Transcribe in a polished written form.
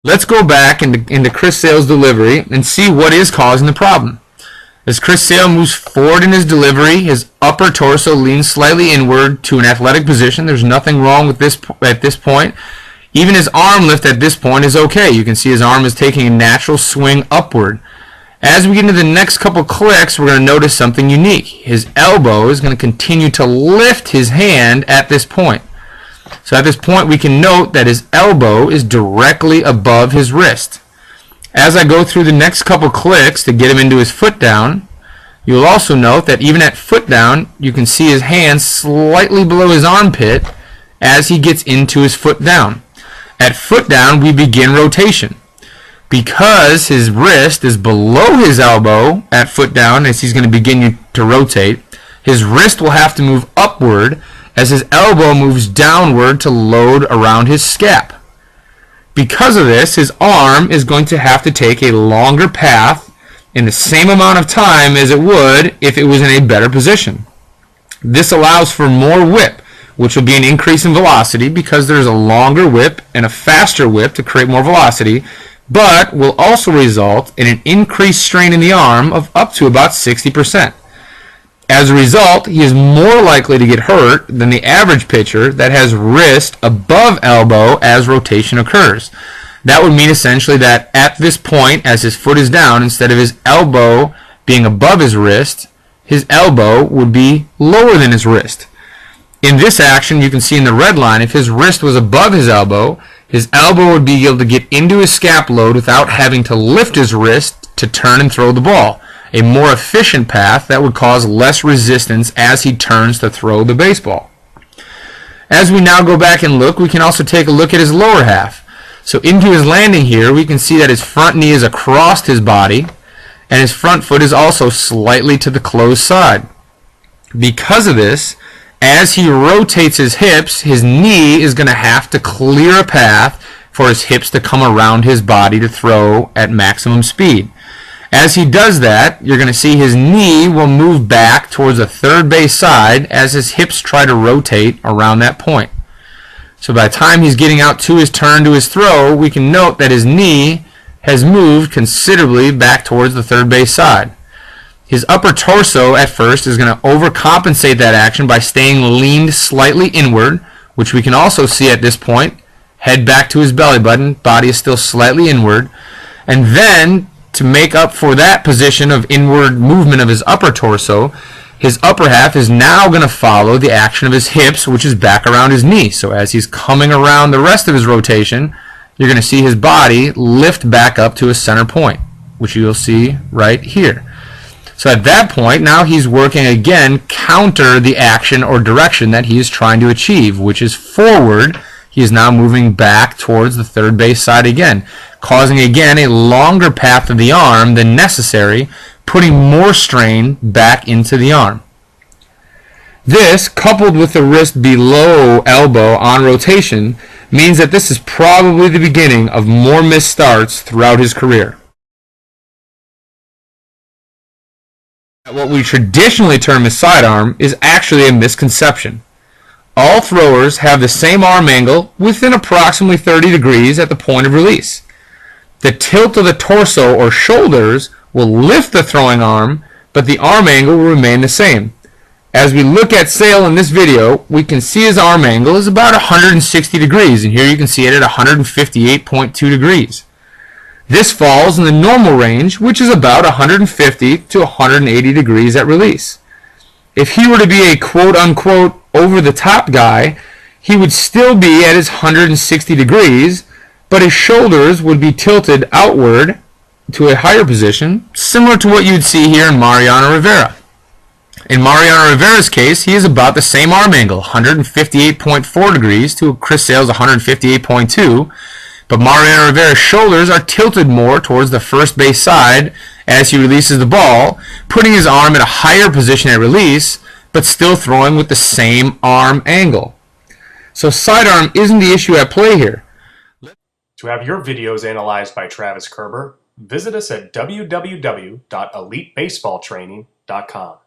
Let's go back into Chris Sale's delivery and see what is causing the problem. As Chris Sale moves forward in his delivery, his upper torso leans slightly inward to an athletic position. There's nothing wrong with this at this point. Even his arm lift at this point is okay. You can see his arm is taking a natural swing upward. As we get into the next couple clicks, we're going to notice something unique. His elbow is going to continue to lift his hand at this point. So at this point, we can note that his elbow is directly above his wrist. As I go through the next couple clicks to get him into his foot down, you'll also note that even at foot down, you can see his hand slightly below his armpit as he gets into his foot down. At foot down, we begin rotation. Because his wrist is below his elbow at foot down as he's going to begin to rotate, his wrist will have to move upward as his elbow moves downward to load around his scap. Because of this, his arm is going to have to take a longer path in the same amount of time as it would if it was in a better position. This allows for more whip, which will be an increase in velocity because there's a longer whip and a faster whip to create more velocity, but will also result in an increased strain in the arm of up to about 60%. As a result, he is more likely to get hurt than the average pitcher that has wrist above elbow as rotation occurs. That would mean essentially that at this point, as his foot is down, instead of his elbow being above his wrist, his elbow would be lower than his wrist. In this action, you can see in the red line, if his wrist was above his elbow would be able to get into his scap load without having to lift his wrist to turn and throw the ball. A more efficient path that would cause less resistance as he turns to throw the baseball. As we now go back and look, we can also take a look at his lower half. So into his landing here, we can see that his front knee is across his body, and his front foot is also slightly to the closed side. Because of this, as he rotates his hips, his knee is going to have to clear a path for his hips to come around his body to throw at maximum speed. As he does that, you're going to see his knee will move back towards the third base side as his hips try to rotate around that point. So by the time he's getting out to his turn to his throw, we can note that his knee has moved considerably back towards the third base side. His upper torso at first is going to overcompensate that action by staying leaned slightly inward, which we can also see at this point. Head back to his belly button, body is still slightly inward, and then to make up for that position of inward movement of his upper torso, his upper half is now going to follow the action of his hips, which is back around his knee. So as he's coming around the rest of his rotation, you're going to see his body lift back up to a center point, which you'll see right here. So at that point, now he's working again counter the action or direction that he is trying to achieve, which is forward. He is now moving back towards the third base side again, causing again a longer path of the arm than necessary, putting more strain back into the arm. This, coupled with the wrist below elbow on rotation, means that this is probably the beginning of more missed starts throughout his career. What we traditionally term as sidearm is actually a misconception. All throwers have the same arm angle within approximately 30 degrees at the point of release. The tilt of the torso or shoulders will lift the throwing arm, but the arm angle will remain the same. As we look at Sale in this video, we can see his arm angle is about 160 degrees, and here you can see it at 158.2 degrees. This falls in the normal range, which is about 150 to 180 degrees at release. If he were to be a quote-unquote over-the-top guy, he would still be at his 160 degrees, but his shoulders would be tilted outward to a higher position, similar to what you'd see here in Mariano Rivera. In Mariano Rivera's case, he is about the same arm angle, 158.4 degrees to Chris Sale's 158.2, but Mariano Rivera's shoulders are tilted more towards the first base side as he releases the ball, putting his arm at a higher position at release, but still throwing with the same arm angle. So sidearm isn't the issue at play here. To have your videos analyzed by Travis Kerber, visit us at www.elitebaseballtraining.com.